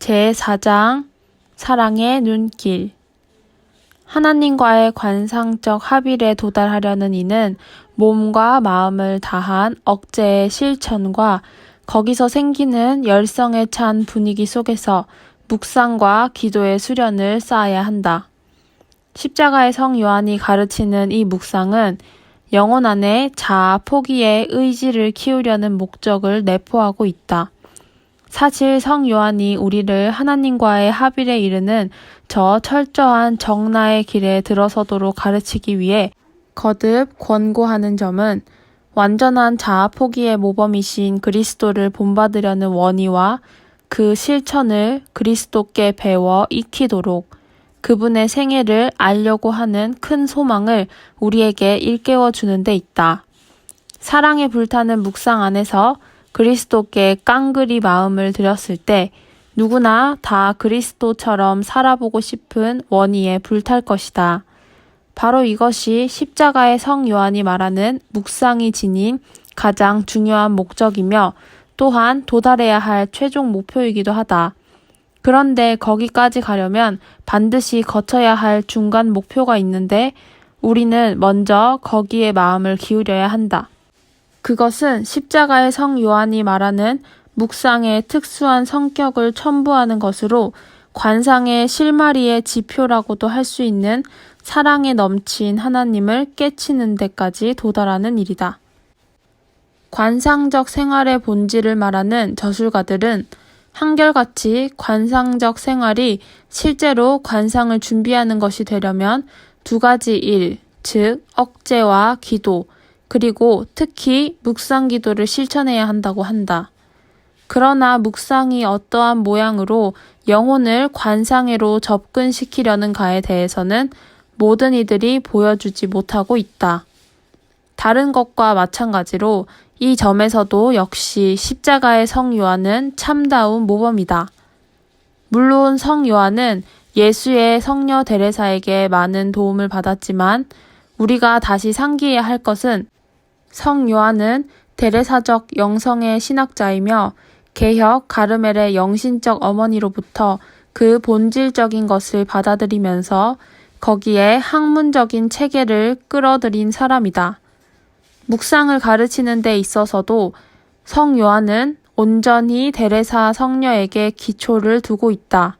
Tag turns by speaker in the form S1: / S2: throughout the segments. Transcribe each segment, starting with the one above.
S1: 제4장 사랑의 눈길. 하나님과의 관상적 합일에 도달하려는 이는 몸과 마음을 다한 억제의 실천과 거기서 생기는 열성에 찬 분위기 속에서 묵상과 기도의 수련을 쌓아야 한다. 십자가의 성 요한이 가르치는 이 묵상은 영혼 안에 자아 포기의 의지를 키우려는 목적을 내포하고 있다. 사실 성 요한이 우리를 하나님과의 합일에 이르는 저 철저한 정나의 길에 들어서도록 가르치기 위해 거듭 권고하는 점은 완전한 자아 포기의 모범이신 그리스도를 본받으려는 원의와 그 실천을 그리스도께 배워 익히도록 그분의 생애를 알려고 하는 큰 소망을 우리에게 일깨워 주는 데 있다. 사랑에 불타는 묵상 안에서 그리스도께 깡그리 마음을 들였을 때 누구나 다 그리스도처럼 살아보고 싶은 원의에 불탈 것이다. 바로 이것이 십자가의 성 요한이 말하는 묵상이 지닌 가장 중요한 목적이며 또한 도달해야 할 최종 목표이기도 하다. 그런데 거기까지 가려면 반드시 거쳐야 할 중간 목표가 있는데 우리는 먼저 거기에 마음을 기울여야 한다. 그것은 십자가의 성 요한이 말하는 묵상의 특수한 성격을 첨부하는 것으로 관상의 실마리의 지표라고도 할 수 있는 사랑에 넘친 하나님을 깨치는 데까지 도달하는 일이다. 관상적 생활의 본질을 말하는 저술가들은 한결같이 관상적 생활이 실제로 관상을 준비하는 것이 되려면 두 가지 일, 즉 억제와 기도, 그리고 특히 묵상 기도를 실천해야 한다고 한다. 그러나 묵상이 어떠한 모양으로 영혼을 관상회로 접근시키려는가에 대해서는 모든 이들이 보여주지 못하고 있다. 다른 것과 마찬가지로 이 점에서도 역시 십자가의 성 요한은 참다운 모범이다. 물론 성 요한은 예수의 성녀 데레사에게 많은 도움을 받았지만 우리가 다시 상기해야 할 것은 성 요한은 데레사적 영성의 신학자이며 개혁 가르멜의 영신적 어머니로부터 그 본질적인 것을 받아들이면서 거기에 학문적인 체계를 끌어들인 사람이다. 묵상을 가르치는 데 있어서도 성 요한은 온전히 데레사 성녀에게 기초를 두고 있다.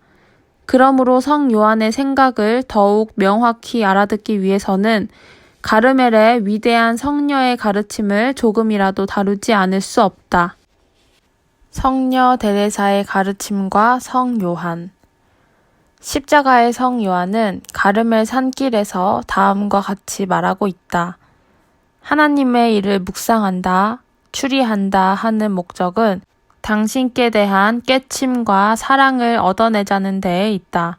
S1: 그러므로 성 요한의 생각을 더욱 명확히 알아듣기 위해서는 가르멜의 위대한 성녀의 가르침을 조금이라도 다루지 않을 수 없다. 성녀 데레사의 가르침과 성 요한. 십자가의 성 요한은 가르멜 산길에서 다음과 같이 말하고 있다. 하나님의 일을 묵상한다, 추리한다 하는 목적은 당신께 대한 깨침과 사랑을 얻어내자는 데에 있다.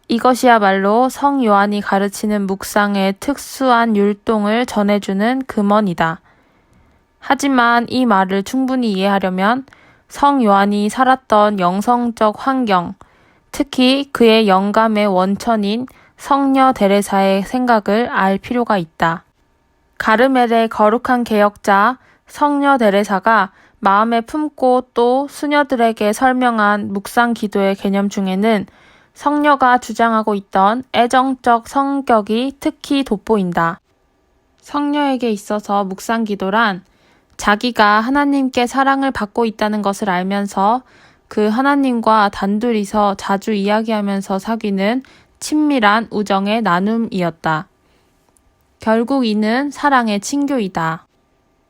S1: 이것이야말로 성 요한이 가르치는 묵상의 특수한 율동을 전해주는 금원이다. 하지만 이 말을 충분히 이해하려면 성 요한이 살았던 영성적 환경, 특히 그의 영감의 원천인 성녀 데레사의 생각을 알 필요가 있다. 가르멜의 거룩한 개혁자 성녀 데레사가 마음에 품고 또 수녀들에게 설명한 묵상 기도의 개념 중에는 성녀가 주장하고 있던 애정적 성격이 특히 돋보인다. 성녀에게 있어서 묵상 기도란 자기가 하나님께 사랑을 받고 있다는 것을 알면서 그 하나님과 단둘이서 자주 이야기하면서 사귀는 친밀한 우정의 나눔이었다. 결국 이는 사랑의 친교이다.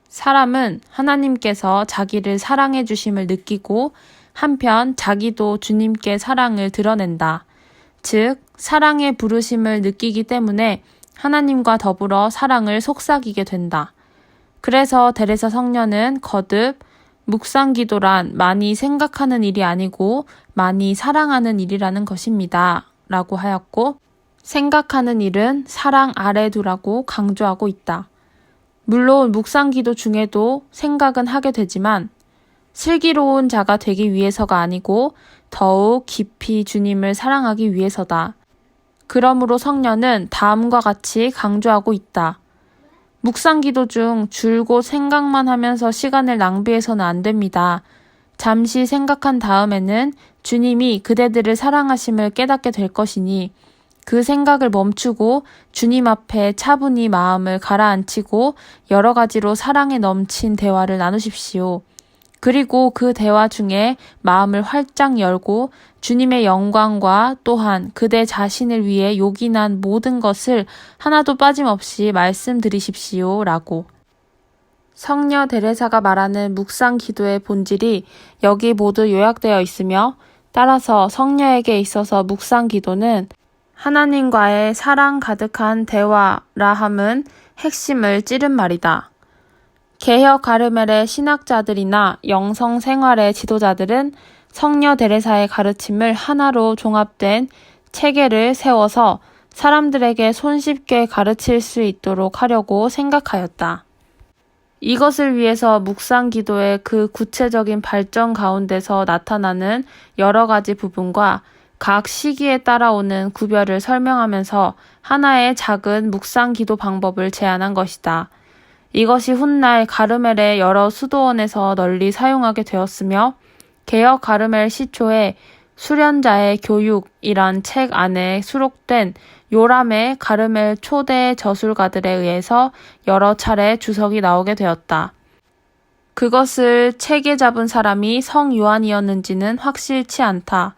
S1: 사람은 하나님께서 자기를 사랑해 주심을 느끼고 한편 자기도 주님께 사랑을 드러낸다. 즉, 사랑의 부르심을 느끼기 때문에 하나님과 더불어 사랑을 속삭이게 된다. 그래서 데레사 성녀는 거듭 묵상 기도란 많이 생각하는 일이 아니고 많이 사랑하는 일이라는 것입니다. 라고 하였고 생각하는 일은 사랑 아래 두라고 강조하고 있다. 물론 묵상 기도 중에도 생각은 하게 되지만 슬기로운 자가 되기 위해서가 아니고 더욱 깊이 주님을 사랑하기 위해서다. 그러므로 성녀는 다음과 같이 강조하고 있다. 묵상 기도 중 줄곧 생각만 하면서 시간을 낭비해서는 안 됩니다. 잠시 생각한 다음에는 주님이 그대들을 사랑하심을 깨닫게 될 것이니 그 생각을 멈추고 주님 앞에 차분히 마음을 가라앉히고 여러 가지로 사랑에 넘친 대화를 나누십시오. 그리고 그 대화 중에 마음을 활짝 열고 주님의 영광과 또한 그대 자신을 위해 요긴한 모든 것을 하나도 빠짐없이 말씀드리십시오. 라고. 성녀 데레사가 말하는 묵상 기도의 본질이 여기 모두 요약되어 있으며 따라서 성녀에게 있어서 묵상 기도는 하나님과의 사랑 가득한 대화라 함은 핵심을 찌른 말이다. 개혁 가르멜의 신학자들이나 영성 생활의 지도자들은 성녀 데레사의 가르침을 하나로 종합된 체계를 세워서 사람들에게 손쉽게 가르칠 수 있도록 하려고 생각하였다. 이것을 위해서 묵상 기도의 그 구체적인 발전 가운데서 나타나는 여러 가지 부분과 각 시기에 따라오는 구별을 설명하면서 하나의 작은 묵상 기도 방법을 제안한 것이다. 이것이 훗날 가르멜의 여러 수도원에서 널리 사용하게 되었으며 개혁 가르멜 시초에 수련자의 교육이란 책 안에 수록된 요람의 가르멜 초대 저술가들에 의해서 여러 차례 주석이 나오게 되었다. 그것을 책에 잡은 사람이 성 요한이었는지는 확실치 않다.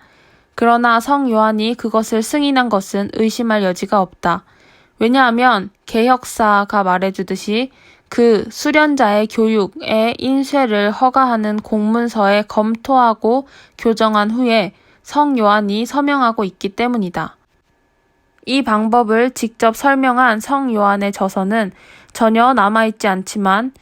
S1: 그러나 성 요한이 그것을 승인한 것은 의심할 여지가 없다. 왜냐하면 개혁사가 말해주듯이 그 수련자의 교육의 인쇄를 허가하는 공문서에 검토하고 교정한 후에 성 요한이 서명하고 있기 때문이다. 이 방법을 직접 설명한 성 요한의 저서는 전혀 남아있지 않지만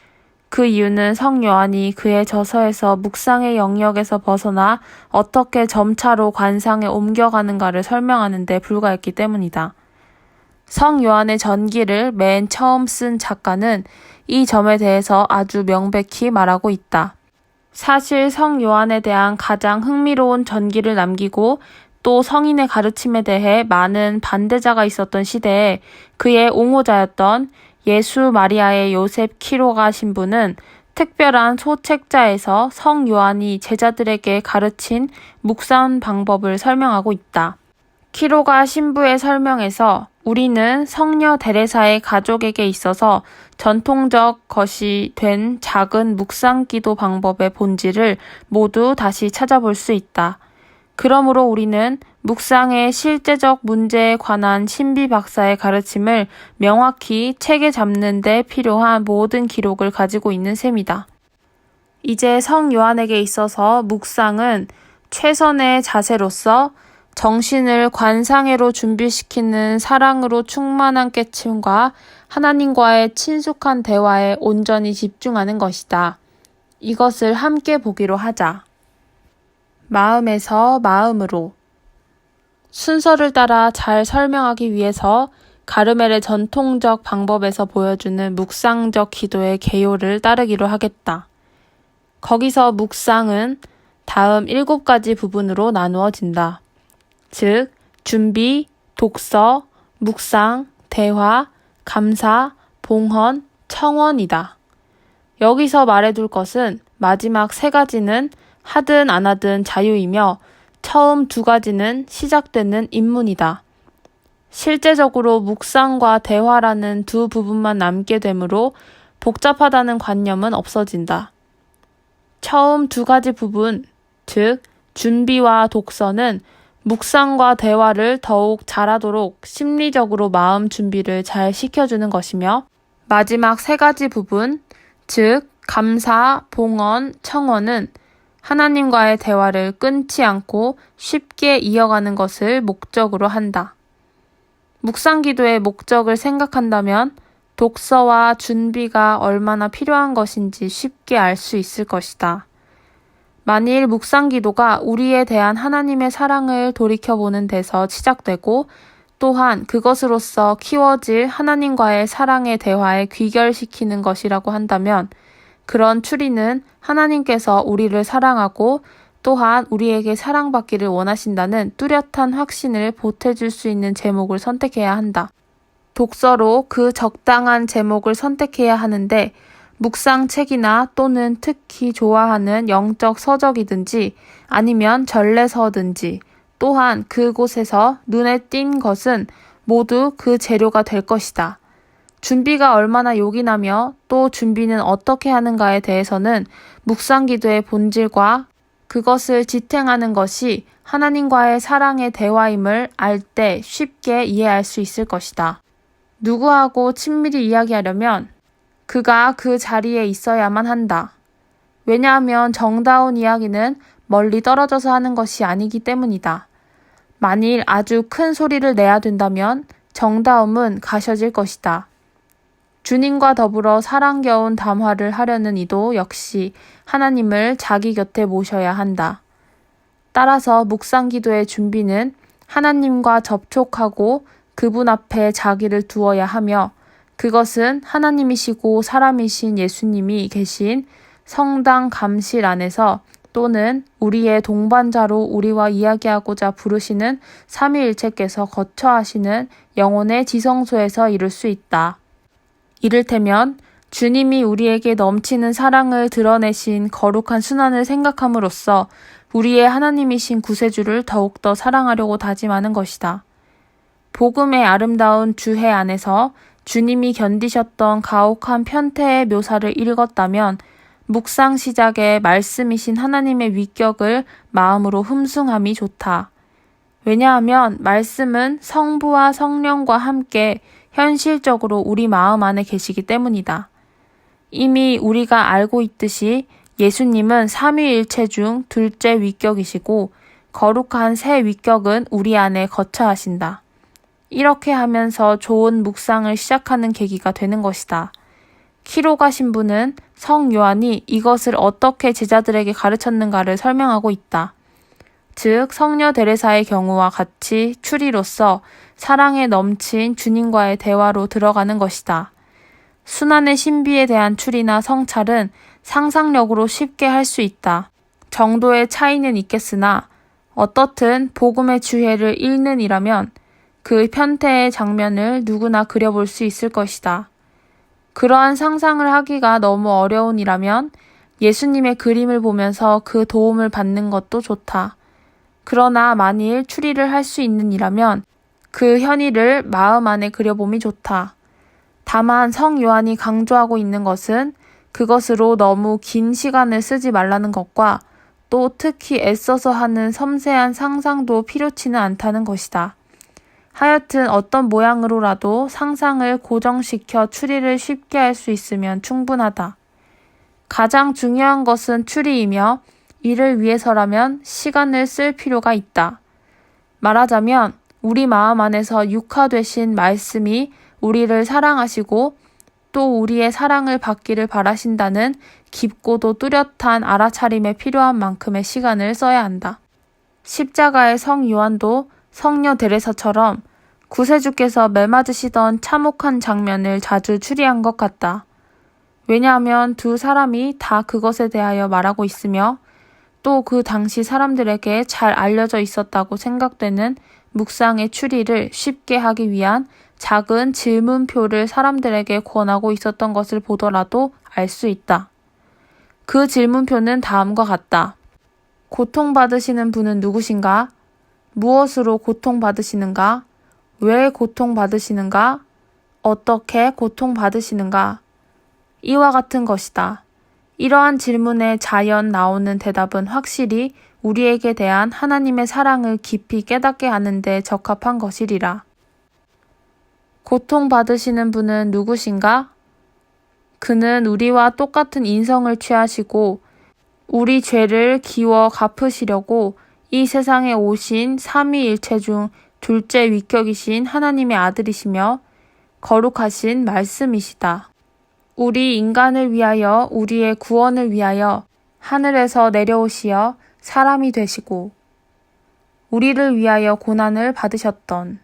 S1: 그 이유는 성 요한이 그의 저서에서 묵상의 영역에서 벗어나 어떻게 점차로 관상에 옮겨가는가를 설명하는 데 불과했기 때문이다. 성 요한의 전기를 맨 처음 쓴 작가는 이 점에 대해서 아주 명백히 말하고 있다. 사실 성 요한에 대한 가장 흥미로운 전기를 남기고 또 성인의 가르침에 대해 많은 반대자가 있었던 시대에 그의 옹호자였던 예수 마리아의 요셉 키로가 신부는 특별한 소책자에서 성 요한이 제자들에게 가르친 묵상 방법을 설명하고 있다. 키로가 신부의 설명에서 우리는 성녀 데레사의 가족에게 있어서 전통적 것이 된 작은 묵상 기도 방법의 본질을 모두 다시 찾아볼 수 있다. 그러므로 우리는 묵상의 실제적 문제에 관한 신비 박사의 가르침을 명확히 책에 잡는 데 필요한 모든 기록을 가지고 있는 셈이다. 이제 성 요한에게 있어서 묵상은 최선의 자세로서 정신을 관상회로 준비시키는 사랑으로 충만한 깨침과 하나님과의 친숙한 대화에 온전히 집중하는 것이다. 이것을 함께 보기로 하자. 마음에서 마음으로. 순서를 따라 잘 설명하기 위해서 가르멜의 전통적 방법에서 보여주는 묵상적 기도의 개요를 따르기로 하겠다. 거기서 묵상은 다음 7가지 부분으로 나누어진다. 즉, 준비, 독서, 묵상, 대화, 감사, 봉헌, 청원이다. 여기서 말해둘 것은 마지막 3가지는 하든 안 하든 자유이며 처음 2가지는 시작되는 입문이다. 실제적으로 묵상과 대화라는 2 부분만 남게 되므로 복잡하다는 관념은 없어진다. 처음 2가지 부분, 즉 준비와 독서는 묵상과 대화를 더욱 잘하도록 심리적으로 마음 준비를 잘 시켜주는 것이며 마지막 3가지 부분, 즉 감사, 봉헌, 청원은 하나님과의 대화를 끊지 않고 쉽게 이어가는 것을 목적으로 한다. 묵상 기도의 목적을 생각한다면 독서와 준비가 얼마나 필요한 것인지 쉽게 알 수 있을 것이다. 만일 묵상 기도가 우리에 대한 하나님의 사랑을 돌이켜보는 데서 시작되고 또한 그것으로서 키워질 하나님과의 사랑의 대화에 귀결시키는 것이라고 한다면 그런 추리는 하나님께서 우리를 사랑하고 또한 우리에게 사랑받기를 원하신다는 뚜렷한 확신을 보태줄 수 있는 제목을 선택해야 한다. 독서로 그 적당한 제목을 선택해야 하는데 묵상책이나 또는 특히 좋아하는 영적 서적이든지 아니면 전래서든지 또한 그곳에서 눈에 띈 것은 모두 그 재료가 될 것이다. 준비가 얼마나 요긴하며 또 준비는 어떻게 하는가에 대해서는 묵상기도의 본질과 그것을 지탱하는 것이 하나님과의 사랑의 대화임을 알 때 쉽게 이해할 수 있을 것이다. 누구하고 친밀히 이야기하려면 그가 그 자리에 있어야만 한다. 왜냐하면 정다운 이야기는 멀리 떨어져서 하는 것이 아니기 때문이다. 만일 아주 큰 소리를 내야 된다면 정다움은 가셔질 것이다. 주님과 더불어 사랑겨운 담화를 하려는 이도 역시 하나님을 자기 곁에 모셔야 한다. 따라서 묵상기도의 준비는 하나님과 접촉하고 그분 앞에 자기를 두어야 하며 그것은 하나님이시고 사람이신 예수님이 계신 성당 감실 안에서 또는 우리의 동반자로 우리와 이야기하고자 부르시는 삼위일체께서 거처하시는 영혼의 지성소에서 이룰 수 있다. 이를테면 주님이 우리에게 넘치는 사랑을 드러내신 거룩한 순환을 생각함으로써 우리의 하나님이신 구세주를 더욱더 사랑하려고 다짐하는 것이다. 복음의 아름다운 주해 안에서 주님이 견디셨던 가혹한 편태의 묘사를 읽었다면 묵상 시작에 말씀이신 하나님의 위격을 마음으로 흠숭함이 좋다. 왜냐하면 말씀은 성부와 성령과 함께 현실적으로 우리 마음 안에 계시기 때문이다. 이미 우리가 알고 있듯이 예수님은 삼위일체 중 둘째 위격이시고 거룩한 새 위격은 우리 안에 거처하신다. 이렇게 하면서 좋은 묵상을 시작하는 계기가 되는 것이다. 키로가 신부는 성 요한이 이것을 어떻게 제자들에게 가르쳤는가를 설명하고 있다. 즉 성녀 데레사의 경우와 같이 추리로서 사랑에 넘친 주님과의 대화로 들어가는 것이다. 순환의 신비에 대한 추리나 성찰은 상상력으로 쉽게 할 수 있다. 정도의 차이는 있겠으나 어떻든 복음의 주해를 읽는 이라면 그 편태의 장면을 누구나 그려볼 수 있을 것이다. 그러한 상상을 하기가 너무 어려운 이라면 예수님의 그림을 보면서 그 도움을 받는 것도 좋다. 그러나 만일 추리를 할 수 있는 이라면 그 현이를 마음 안에 그려봄이 좋다. 다만 성 요한이 강조하고 있는 것은 그것으로 너무 긴 시간을 쓰지 말라는 것과 또 특히 애써서 하는 섬세한 상상도 필요치는 않다는 것이다. 하여튼 어떤 모양으로라도 상상을 고정시켜 추리를 쉽게 할 수 있으면 충분하다. 가장 중요한 것은 추리이며 이를 위해서라면 시간을 쓸 필요가 있다. 말하자면 우리 마음 안에서 육화되신 말씀이 우리를 사랑하시고 또 우리의 사랑을 받기를 바라신다는 깊고도 뚜렷한 알아차림에 필요한 만큼의 시간을 써야 한다. 십자가의 성 요한도 성녀 데레사처럼 구세주께서 매맞으시던 참혹한 장면을 자주 추리한 것 같다. 왜냐하면 두 사람이 다 그것에 대하여 말하고 있으며 또 그 당시 사람들에게 잘 알려져 있었다고 생각되는 묵상의 추리를 쉽게 하기 위한 작은 질문표를 사람들에게 권하고 있었던 것을 보더라도 알 수 있다. 그 질문표는 다음과 같다. 고통받으시는 분은 누구신가? 무엇으로 고통받으시는가? 왜 고통받으시는가? 어떻게 고통받으시는가? 이와 같은 것이다. 이러한 질문에 자연 나오는 대답은 확실히 우리에게 대한 하나님의 사랑을 깊이 깨닫게 하는 데 적합한 것이리라. 고통받으시는 분은 누구신가? 그는 우리와 똑같은 인성을 취하시고 우리 죄를 기워 갚으시려고 이 세상에 오신 삼위일체 중 둘째 위격이신 하나님의 아들이시며 거룩하신 말씀이시다. 우리 인간을 위하여 우리의 구원을 위하여 하늘에서 내려오시어 사람이 되시고 우리를 위하여 고난을 받으셨던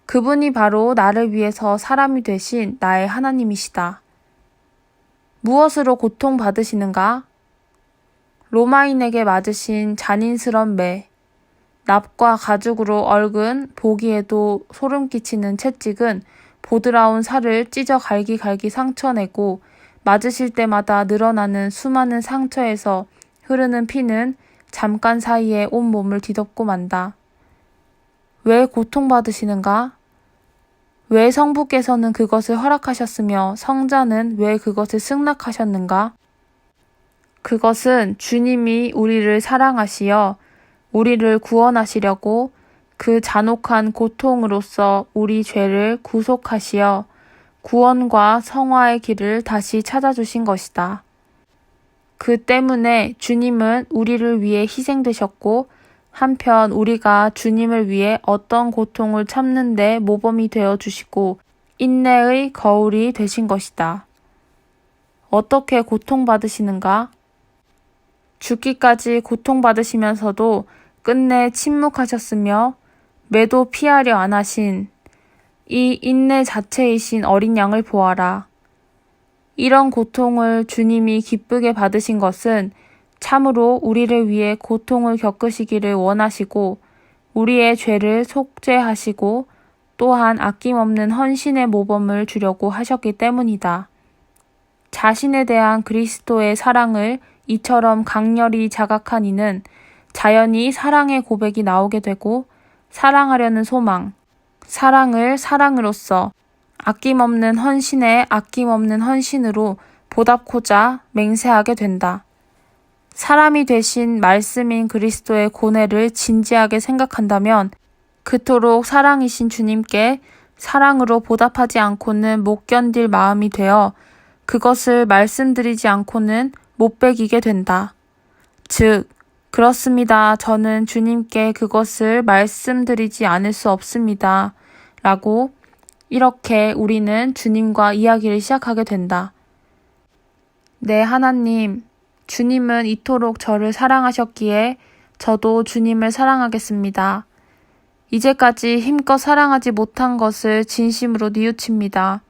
S1: 그분이 바로 나를 위해서 사람이 되신 나의 하나님이시다. 무엇으로 고통받으시는가? 로마인에게 맞으신 잔인스런 매, 납과 가죽으로 얽은 보기에도 소름 끼치는 채찍은 보드라운 살을 찢어 갈기갈기 상처내고 맞으실 때마다 늘어나는 수많은 상처에서 흐르는 피는 잠깐 사이에 온몸을 뒤덮고 만다. 왜 고통받으시는가? 왜 성부께서는 그것을 허락하셨으며 성자는 왜 그것을 승낙하셨는가? 그것은 주님이 우리를 사랑하시어 우리를 구원하시려고 그 잔혹한 고통으로써 우리 죄를 구속하시어 구원과 성화의 길을 다시 찾아주신 것이다. 그 때문에 주님은 우리를 위해 희생되셨고 한편 우리가 주님을 위해 어떤 고통을 참는데 모범이 되어 주시고 인내의 거울이 되신 것이다. 어떻게 고통받으시는가? 죽기까지 고통받으시면서도 끝내 침묵하셨으며 매도 피하려 안 하신 이 인내 자체이신 어린 양을 보아라. 이런 고통을 주님이 기쁘게 받으신 것은 참으로 우리를 위해 고통을 겪으시기를 원하시고 우리의 죄를 속죄하시고 또한 아낌없는 헌신의 모범을 주려고 하셨기 때문이다. 자신에 대한 그리스도의 사랑을 이처럼 강렬히 자각한 이는 자연히 사랑의 고백이 나오게 되고 사랑하려는 소망, 사랑을 사랑으로서 아낌없는 헌신에 아낌없는 헌신으로 보답코자 맹세하게 된다. 사람이 되신 말씀인 그리스도의 고뇌를 진지하게 생각한다면 그토록 사랑이신 주님께 사랑으로 보답하지 않고는 못 견딜 마음이 되어 그것을 말씀드리지 않고는 못 배기게 된다. 즉, 그렇습니다. 저는 주님께 그것을 말씀드리지 않을 수 없습니다. 라고 이렇게 우리는 주님과 이야기를 시작하게 된다. 네, 하나님, 주님은 이토록 저를 사랑하셨기에 저도 주님을 사랑하겠습니다. 이제까지 힘껏 사랑하지 못한 것을 진심으로 뉘우칩니다.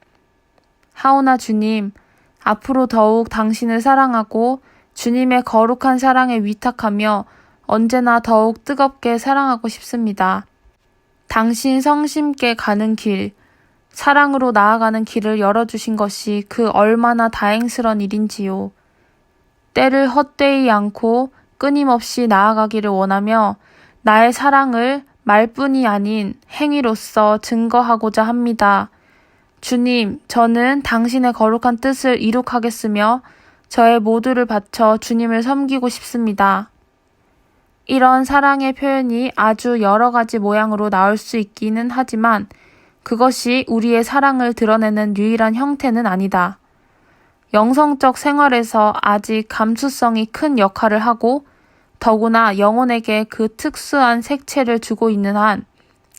S1: 하오나 주님, 앞으로 더욱 당신을 사랑하고 주님의 거룩한 사랑에 위탁하며 언제나 더욱 뜨겁게 사랑하고 싶습니다. 당신 성심께 가는 길, 사랑으로 나아가는 길을 열어주신 것이 그 얼마나 다행스런 일인지요. 때를 헛되이 않고 끊임없이 나아가기를 원하며 나의 사랑을 말뿐이 아닌 행위로서 증거하고자 합니다. 주님, 저는 당신의 거룩한 뜻을 이룩하겠으며 저의 모두를 바쳐 주님을 섬기고 싶습니다. 이런 사랑의 표현이 아주 여러 가지 모양으로 나올 수 있기는 하지만 그것이 우리의 사랑을 드러내는 유일한 형태는 아니다. 영성적 생활에서 아직 감수성이 큰 역할을 하고 더구나 영혼에게 그 특수한 색채를 주고 있는 한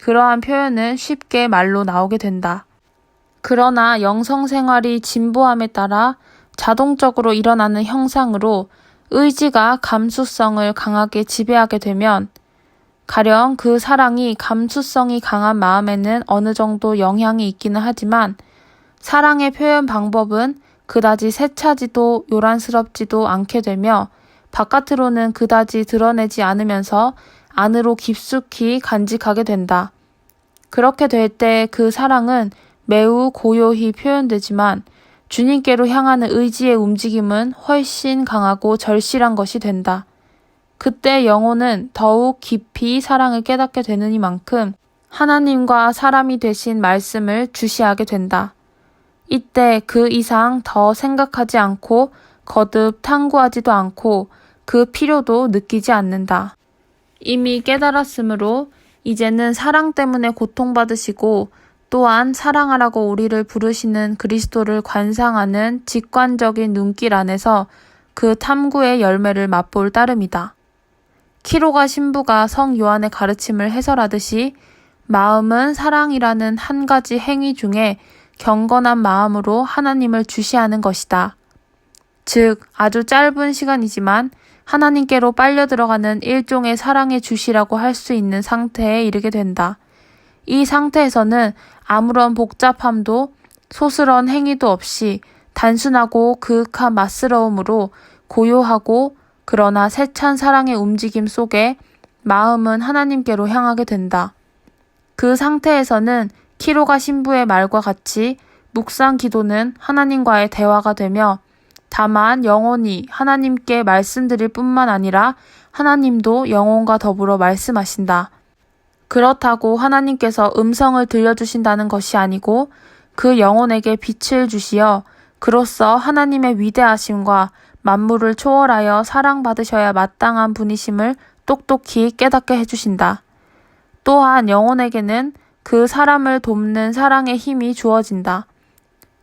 S1: 그러한 표현은 쉽게 말로 나오게 된다. 그러나 영성생활이 진보함에 따라 자동적으로 일어나는 형상으로 의지가 감수성을 강하게 지배하게 되면 가령 그 사랑이 감수성이 강한 마음에는 어느 정도 영향이 있기는 하지만 사랑의 표현 방법은 그다지 세차지도 요란스럽지도 않게 되며 바깥으로는 그다지 드러내지 않으면서 안으로 깊숙이 간직하게 된다. 그렇게 될 때 그 사랑은 매우 고요히 표현되지만 주님께로 향하는 의지의 움직임은 훨씬 강하고 절실한 것이 된다. 그때 영혼은 더욱 깊이 사랑을 깨닫게 되느니만큼 하나님과 사람이 되신 말씀을 주시하게 된다. 이때 그 이상 더 생각하지 않고 거듭 탐구하지도 않고 그 필요도 느끼지 않는다. 이미 깨달았으므로 이제는 사랑 때문에 고통받으시고 또한 사랑하라고 우리를 부르시는 그리스도를 관상하는 직관적인 눈길 안에서 그 탐구의 열매를 맛볼 따름이다. 키로가 신부가 성 요한의 가르침을 해설하듯이 마음은 사랑이라는 한 가지 행위 중에 경건한 마음으로 하나님을 주시하는 것이다. 즉, 아주 짧은 시간이지만 하나님께로 빨려 들어가는 일종의 사랑의 주시라고 할 수 있는 상태에 이르게 된다. 이 상태에서는 아무런 복잡함도 소스런 행위도 없이 단순하고 그윽한 맛스러움으로 고요하고 그러나 세찬 사랑의 움직임 속에 마음은 하나님께로 향하게 된다. 그 상태에서는 키로가 신부의 말과 같이 묵상 기도는 하나님과의 대화가 되며 다만 영원히 하나님께 말씀드릴 뿐만 아니라 하나님도 영혼과 더불어 말씀하신다. 그렇다고 하나님께서 음성을 들려주신다는 것이 아니고 그 영혼에게 빛을 주시어 그로써 하나님의 위대하심과 만물을 초월하여 사랑받으셔야 마땅한 분이심을 똑똑히 깨닫게 해주신다. 또한 영혼에게는 그 사람을 돕는 사랑의 힘이 주어진다.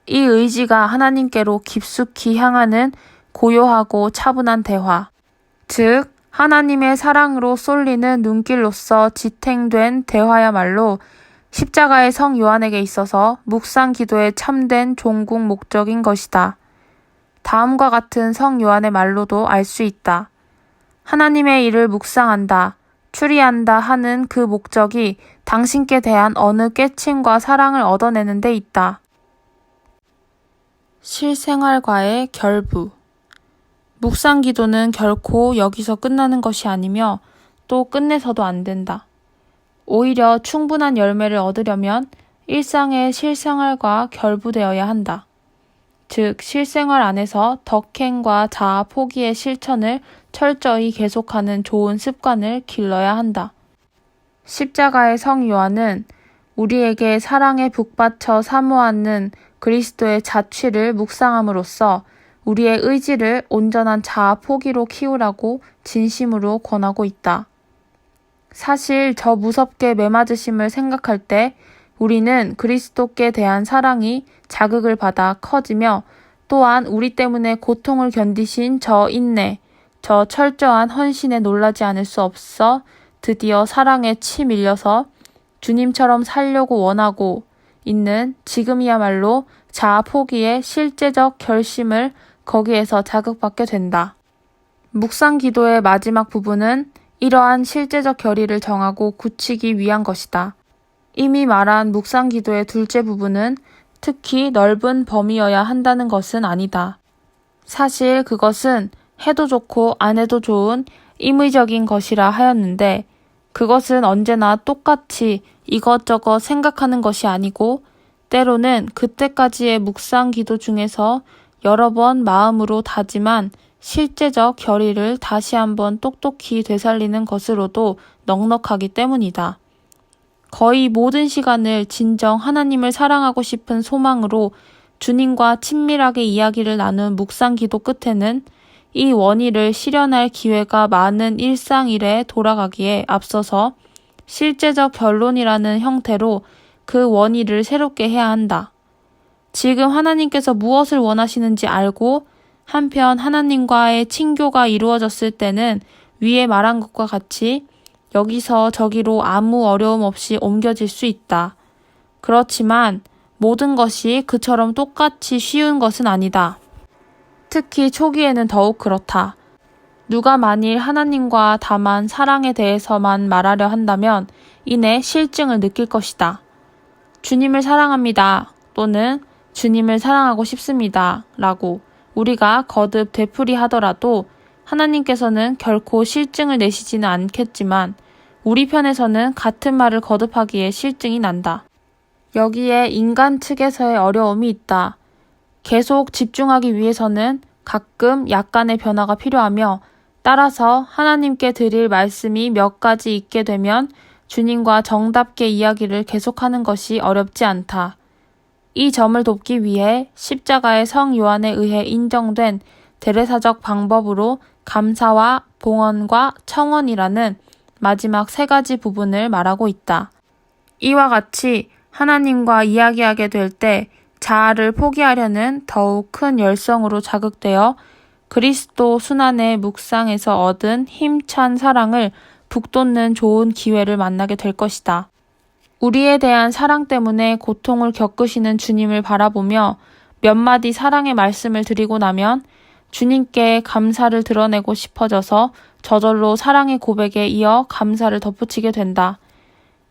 S1: 이 의지가 하나님께로 깊숙이 향하는 고요하고 차분한 대화, 즉 하나님의 사랑으로 쏠리는 눈길로서 지탱된 대화야말로 십자가의 성 요한에게 있어서 묵상 기도의 참된 종국 목적인 것이다. 다음과 같은 성 요한의 말로도 알 수 있다. 하나님의 일을 묵상한다, 추리한다 하는 그 목적이 당신께 대한 어느 깨침과 사랑을 얻어내는 데 있다. 실생활과의 결부. 묵상 기도는 결코 여기서 끝나는 것이 아니며 또 끝내서도 안 된다. 오히려 충분한 열매를 얻으려면 일상의 실생활과 결부되어야 한다. 즉, 실생활 안에서 덕행과 자아 포기의 실천을 철저히 계속하는 좋은 습관을 길러야 한다. 십자가의 성 요한은 우리에게 사랑에 북받쳐 사모하는 그리스도의 자취를 묵상함으로써 우리의 의지를 온전한 자아 포기로 키우라고 진심으로 권하고 있다. 사실 저 무섭게 매맞으심을 생각할 때 우리는 그리스도께 대한 사랑이 자극을 받아 커지며 또한 우리 때문에 고통을 견디신 저 인내, 저 철저한 헌신에 놀라지 않을 수 없어 드디어 사랑에 치 밀려서 주님처럼 살려고 원하고 있는 지금이야말로 자아 포기의 실제적 결심을 거기에서 자극받게 된다. 묵상 기도의 마지막 부분은 이러한 실제적 결의를 정하고 굳히기 위한 것이다. 이미 말한 묵상 기도의 둘째 부분은 특히 넓은 범위여야 한다는 것은 아니다. 사실 그것은 해도 좋고 안 해도 좋은 임의적인 것이라 하였는데 그것은 언제나 똑같이 이것저것 생각하는 것이 아니고 때로는 그때까지의 묵상 기도 중에서 여러 번 마음으로 다짐한 실제적 결의를 다시 한번 똑똑히 되살리는 것으로도 넉넉하기 때문이다. 거의 모든 시간을 진정 하나님을 사랑하고 싶은 소망으로 주님과 친밀하게 이야기를 나눈 묵상 기도 끝에는 이 원의를 실현할 기회가 많은 일상일에 돌아가기에 앞서서 실제적 결론이라는 형태로 그 원의를 새롭게 해야 한다. 지금 하나님께서 무엇을 원하시는지 알고 한편 하나님과의 친교가 이루어졌을 때는 위에 말한 것과 같이 여기서 저기로 아무 어려움 없이 옮겨질 수 있다. 그렇지만 모든 것이 그처럼 똑같이 쉬운 것은 아니다. 특히 초기에는 더욱 그렇다. 누가 만일 하나님과 다만 사랑에 대해서만 말하려 한다면 이내 실증을 느낄 것이다. 주님을 사랑합니다. 또는 주님을 사랑하고 싶습니다. 라고 우리가 거듭 되풀이하더라도 하나님께서는 결코 실증을 내시지는 않겠지만 우리 편에서는 같은 말을 거듭하기에 실증이 난다. 여기에 인간 측에서의 어려움이 있다. 계속 집중하기 위해서는 가끔 약간의 변화가 필요하며 따라서 하나님께 드릴 말씀이 몇 가지 있게 되면 주님과 정답게 이야기를 계속하는 것이 어렵지 않다. 이 점을 돕기 위해 십자가의 성 요한에 의해 인정된 대례사적 방법으로 감사와 봉헌과 청원이라는 마지막 세 가지 부분을 말하고 있다. 이와 같이 하나님과 이야기하게 될 때 자아를 포기하려는 더욱 큰 열성으로 자극되어 그리스도 순환의 묵상에서 얻은 힘찬 사랑을 북돋는 좋은 기회를 만나게 될 것이다. 우리에 대한 사랑 때문에 고통을 겪으시는 주님을 바라보며 몇 마디 사랑의 말씀을 드리고 나면 주님께 감사를 드러내고 싶어져서 저절로 사랑의 고백에 이어 감사를 덧붙이게 된다.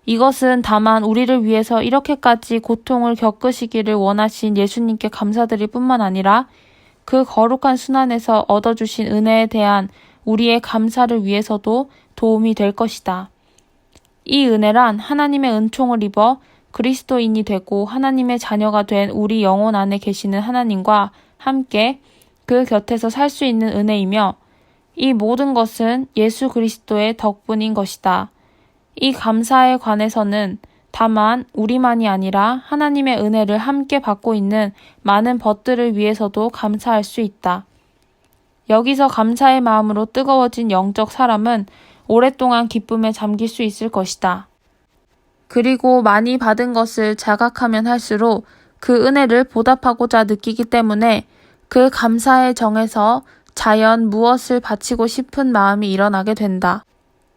S1: 이것은 다만 우리를 위해서 이렇게까지 고통을 겪으시기를 원하신 예수님께 감사드릴 뿐만 아니라 그 거룩한 순환에서 얻어주신 은혜에 대한 우리의 감사를 위해서도 도움이 될 것이다. 이 은혜란 하나님의 은총을 입어 그리스도인이 되고 하나님의 자녀가 된 우리 영혼 안에 계시는 하나님과 함께 그 곁에서 살 수 있는 은혜이며 이 모든 것은 예수 그리스도의 덕분인 것이다. 이 감사에 관해서는 다만 우리만이 아니라 하나님의 은혜를 함께 받고 있는 많은 벗들을 위해서도 감사할 수 있다. 여기서 감사의 마음으로 뜨거워진 영적 사람은 오랫동안 기쁨에 잠길 수 있을 것이다. 그리고 많이 받은 것을 자각하면 할수록 그 은혜를 보답하고자 느끼기 때문에 그 감사의 정에서 자연 무엇을 바치고 싶은 마음이 일어나게 된다.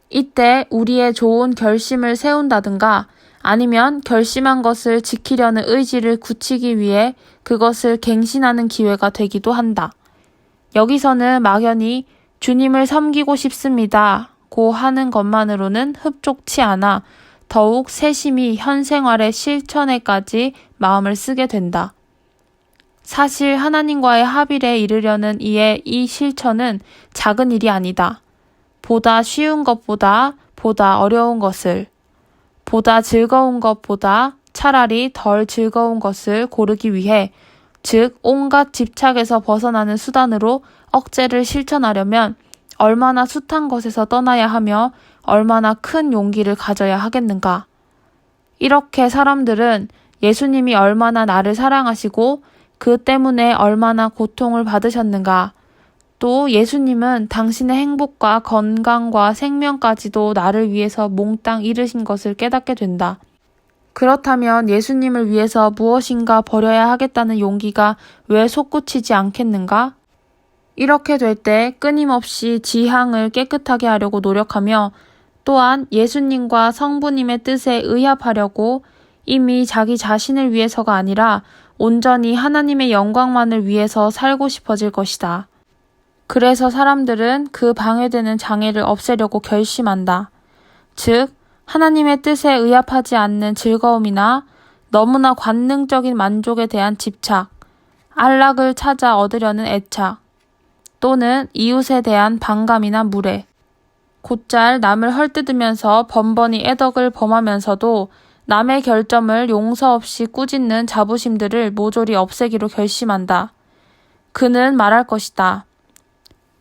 S1: 이때 우리의 좋은 결심을 세운다든가 아니면 결심한 것을 지키려는 의지를 굳히기 위해 그것을 갱신하는 기회가 되기도 한다. 여기서는 막연히 주님을 섬기고 싶습니다 고 하는 것만으로는 흡족치 않아 더욱 세심히 현 생활의 실천에까지 마음을 쓰게 된다. 사실 하나님과의 합일에 이르려는 이의 이 실천은 작은 일이 아니다. 보다 쉬운 것보다 보다 어려운 것을, 보다 즐거운 것보다 차라리 덜 즐거운 것을 고르기 위해, 즉 온갖 집착에서 벗어나는 수단으로 억제를 실천하려면 얼마나 숱한 것에서 떠나야 하며 얼마나 큰 용기를 가져야 하겠는가. 이렇게 사람들은 예수님이 얼마나 나를 사랑하시고 그 때문에 얼마나 고통을 받으셨는가, 또 예수님은 당신의 행복과 건강과 생명까지도 나를 위해서 몽땅 잃으신 것을 깨닫게 된다. 그렇다면 예수님을 위해서 무엇인가 버려야 하겠다는 용기가 왜 솟구치지 않겠는가? 이렇게 될 때 끊임없이 지향을 깨끗하게 하려고 노력하며 또한 예수님과 성부님의 뜻에 의합하려고 이미 자기 자신을 위해서가 아니라 온전히 하나님의 영광만을 위해서 살고 싶어질 것이다. 그래서 사람들은 그 방해되는 장애를 없애려고 결심한다. 즉, 하나님의 뜻에 의합하지 않는 즐거움이나 너무나 관능적인 만족에 대한 집착, 안락을 찾아 얻으려는 애착, 또는 이웃에 대한 반감이나 무례, 곧잘 남을 헐뜯으면서 번번이 애덕을 범하면서도 남의 결점을 용서 없이 꾸짖는 자부심들을 모조리 없애기로 결심한다. 그는 말할 것이다.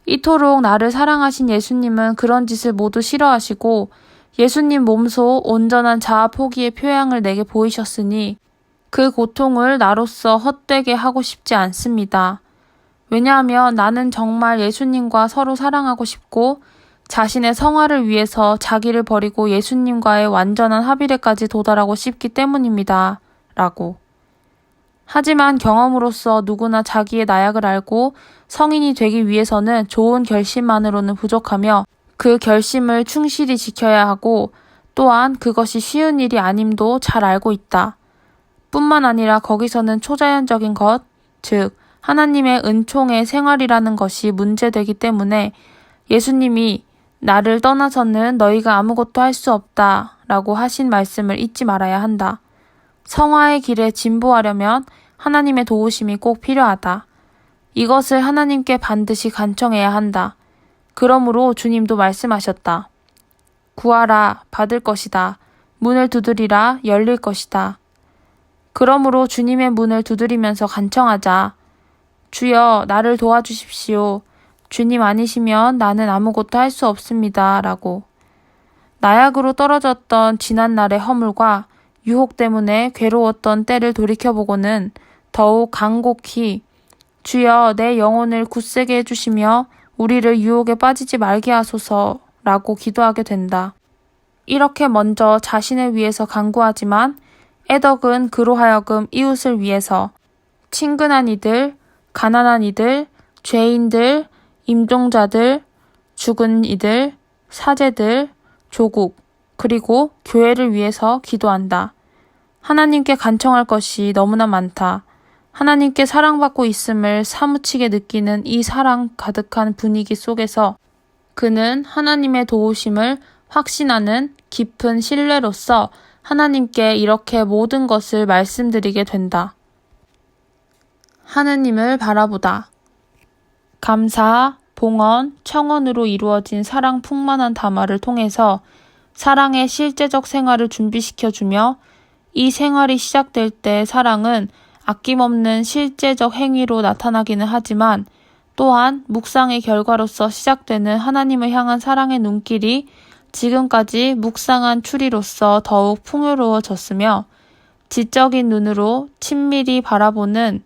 S1: 이토록 나를 사랑하신 예수님은 그런 짓을 모두 싫어하시고 예수님 몸소 온전한 자아 포기의 표양을 내게 보이셨으니 그 고통을 나로서 헛되게 하고 싶지 않습니다. 왜냐하면 나는 정말 예수님과 서로 사랑하고 싶고 자신의 성화를 위해서 자기를 버리고 예수님과의 완전한 합일에까지 도달하고 싶기 때문입니다. 라고. 하지만 경험으로서 누구나 자기의 나약을 알고 성인이 되기 위해서는 좋은 결심만으로는 부족하며 그 결심을 충실히 지켜야 하고 또한 그것이 쉬운 일이 아님도 잘 알고 있다. 뿐만 아니라 거기서는 초자연적인 것, 즉 하나님의 은총의 생활이라는 것이 문제되기 때문에 예수님이 나를 떠나서는 너희가 아무것도 할 수 없다 라고 하신 말씀을 잊지 말아야 한다. 성화의 길에 진보하려면 하나님의 도우심이 꼭 필요하다. 이것을 하나님께 반드시 간청해야 한다. 그러므로 주님도 말씀하셨다. 구하라, 받을 것이다. 문을 두드리라, 열릴 것이다. 그러므로 주님의 문을 두드리면서 간청하자. 주여, 나를 도와주십시오. 주님 아니시면 나는 아무것도 할 수 없습니다. 라고. 나약으로 떨어졌던 지난날의 허물과 유혹 때문에 괴로웠던 때를 돌이켜보고는 더욱 간곡히 주여 내 영혼을 굳세게 해주시며 우리를 유혹에 빠지지 말게 하소서 라고 기도하게 된다. 이렇게 먼저 자신을 위해서 간구하지만 애덕은 그로 하여금 이웃을 위해서 친근한 이들, 가난한 이들, 죄인들, 임종자들, 죽은 이들, 사제들, 조국, 그리고 교회를 위해서 기도한다. 하나님께 간청할 것이 너무나 많다. 하나님께 사랑받고 있음을 사무치게 느끼는 이 사랑 가득한 분위기 속에서 그는 하나님의 도우심을 확신하는 깊은 신뢰로서 하나님께 이렇게 모든 것을 말씀드리게 된다. 하느님을 바라보다. 감사, 봉헌, 청원으로 이루어진 사랑 풍만한 담화를 통해서 사랑의 실제적 생활을 준비시켜주며 이 생활이 시작될 때 사랑은 아낌없는 실제적 행위로 나타나기는 하지만 또한 묵상의 결과로서 시작되는 하나님을 향한 사랑의 눈길이 지금까지 묵상한 추리로서 더욱 풍요로워졌으며 지적인 눈으로 친밀히 바라보는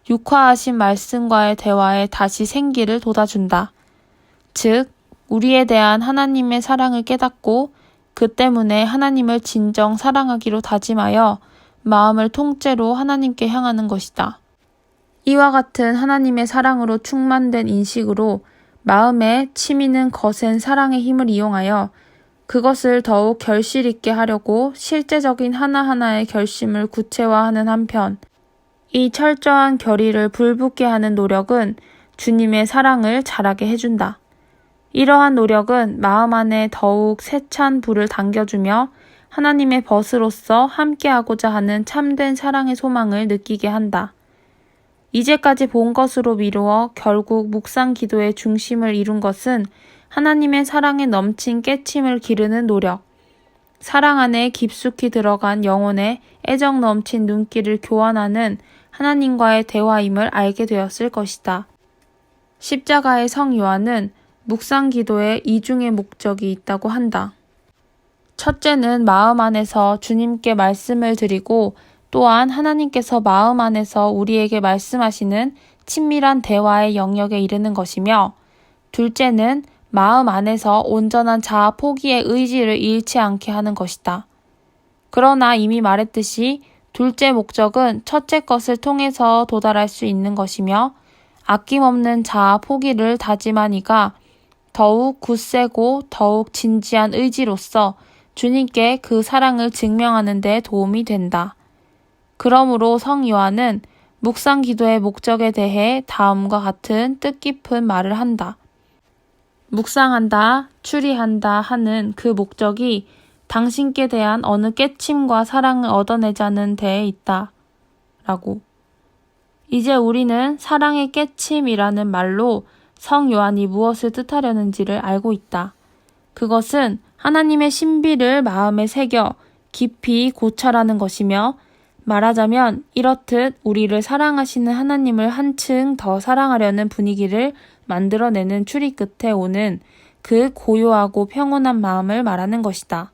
S1: 육화하신 말씀과의 대화에 다시 생기를 돋아준다. 즉, 우리에 대한 하나님의 사랑을 깨닫고 그 때문에 하나님을 진정 사랑하기로 다짐하여 마음을 통째로 하나님께 향하는 것이다. 이와 같은 하나님의 사랑으로 충만된 인식으로 마음에 치미는 거센 사랑의 힘을 이용하여 그것을 더욱 결실 있게 하려고 실제적인 하나하나의 결심을 구체화하는 한편, 이 철저한 결의를 불붙게 하는 노력은 주님의 사랑을 자라게 해준다. 이러한 노력은 마음 안에 더욱 세찬 불을 당겨주며 하나님의 벗으로서 함께하고자 하는 참된 사랑의 소망을 느끼게 한다. 이제까지 본 것으로 미루어 결국 묵상 기도의 중심을 이룬 것은 하나님의 사랑에 넘친 깨침을 기르는 노력, 사랑 안에 깊숙이 들어간 영혼의 애정 넘친 눈길을 교환하는 하나님과의 대화임을 알게 되었을 것이다. 십자가의 성 요한은 묵상 기도에 이중의 목적이 있다고 한다. 첫째는 마음 안에서 주님께 말씀을 드리고 또한 하나님께서 마음 안에서 우리에게 말씀하시는 친밀한 대화의 영역에 이르는 것이며, 둘째는 마음 안에서 온전한 자아 포기의 의지를 잃지 않게 하는 것이다. 그러나 이미 말했듯이 둘째 목적은 첫째 것을 통해서 도달할 수 있는 것이며, 아낌없는 자아 포기를 다짐한 이가 더욱 굳세고 더욱 진지한 의지로서 주님께 그 사랑을 증명하는 데 도움이 된다. 그러므로 성 요한은 묵상 기도의 목적에 대해 다음과 같은 뜻깊은 말을 한다. 묵상한다, 추리한다 하는 그 목적이 당신께 대한 어느 깨침과 사랑을 얻어내자는 데에 있다. 라고. 이제 우리는 사랑의 깨침이라는 말로 성 요한이 무엇을 뜻하려는지를 알고 있다. 그것은 하나님의 신비를 마음에 새겨 깊이 고찰하는 것이며, 말하자면 이렇듯 우리를 사랑하시는 하나님을 한층 더 사랑하려는 분위기를 만들어내는 추리 끝에 오는 그 고요하고 평온한 마음을 말하는 것이다.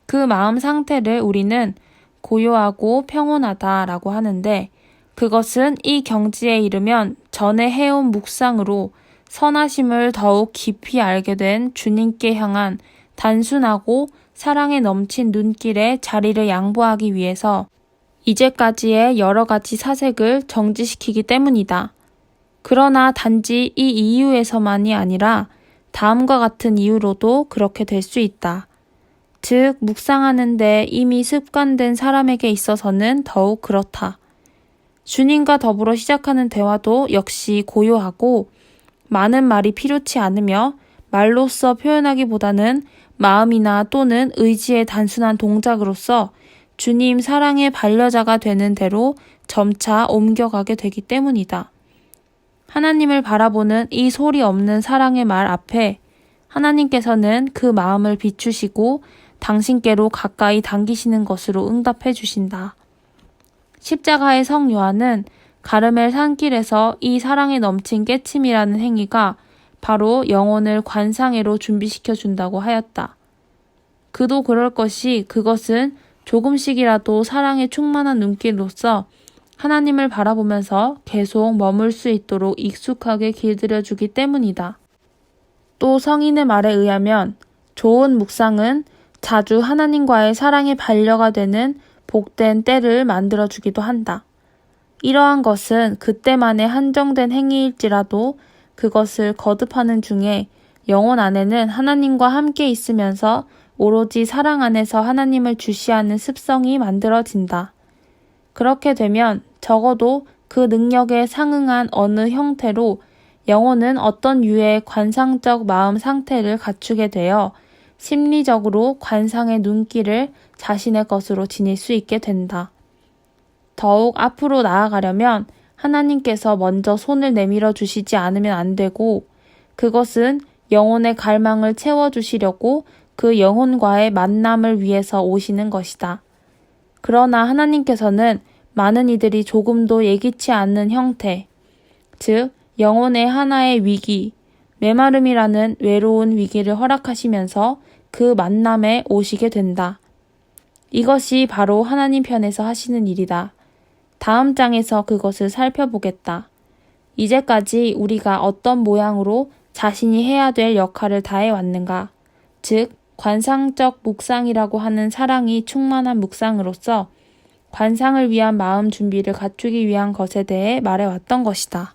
S1: 그 마음 상태를 우리는 고요하고 평온하다라고 하는데, 그것은 이 경지에 이르면 전에 해온 묵상으로 선하심을 더욱 깊이 알게 된 주님께 향한 단순하고 사랑에 넘친 눈길에 자리를 양보하기 위해서 이제까지의 여러 가지 사색을 정지시키기 때문이다. 그러나 단지 이 이유에서만이 아니라 다음과 같은 이유로도 그렇게 될 수 있다. 즉, 묵상하는데 이미 습관된 사람에게 있어서는 더욱 그렇다. 주님과 더불어 시작하는 대화도 역시 고요하고 많은 말이 필요치 않으며 말로써 표현하기보다는 마음이나 또는 의지의 단순한 동작으로서 주님 사랑의 반려자가 되는 대로 점차 옮겨가게 되기 때문이다. 하나님을 바라보는 이 소리 없는 사랑의 말 앞에 하나님께서는 그 마음을 비추시고 당신께로 가까이 당기시는 것으로 응답해 주신다. 십자가의 성 요한은 가르멜 산길에서 이 사랑에 넘친 깨침이라는 행위가 바로 영혼을 관상회로 준비시켜 준다고 하였다. 그도 그럴 것이 그것은 조금씩이라도 사랑에 충만한 눈길로서 하나님을 바라보면서 계속 머물 수 있도록 익숙하게 길들여 주기 때문이다. 또 성인의 말에 의하면 좋은 묵상은 자주 하나님과의 사랑의 반려가 되는 복된 때를 만들어주기도 한다. 이러한 것은 그때만의 한정된 행위일지라도 그것을 거듭하는 중에 영혼 안에는 하나님과 함께 있으면서 오로지 사랑 안에서 하나님을 주시하는 습성이 만들어진다. 그렇게 되면 적어도 그 능력에 상응한 어느 형태로 영혼은 어떤 유의 관상적 마음 상태를 갖추게 되어 심리적으로 관상의 눈길을 자신의 것으로 지닐 수 있게 된다. 더욱 앞으로 나아가려면 하나님께서 먼저 손을 내밀어 주시지 않으면 안 되고, 그것은 영혼의 갈망을 채워주시려고 그 영혼과의 만남을 위해서 오시는 것이다. 그러나 하나님께서는 많은 이들이 조금도 예기치 않는 형태, 즉 영혼의 하나의 위기, 메마름이라는 외로운 위기를 허락하시면서 그 만남에 오시게 된다. 이것이 바로 하나님 편에서 하시는 일이다. 다음 장에서 그것을 살펴보겠다. 이제까지 우리가 어떤 모양으로 자신이 해야 될 역할을 다해 왔는가? 즉, 관상적 묵상이라고 하는 사랑이 충만한 묵상으로서 관상을 위한 마음 준비를 갖추기 위한 것에 대해 말해왔던 것이다.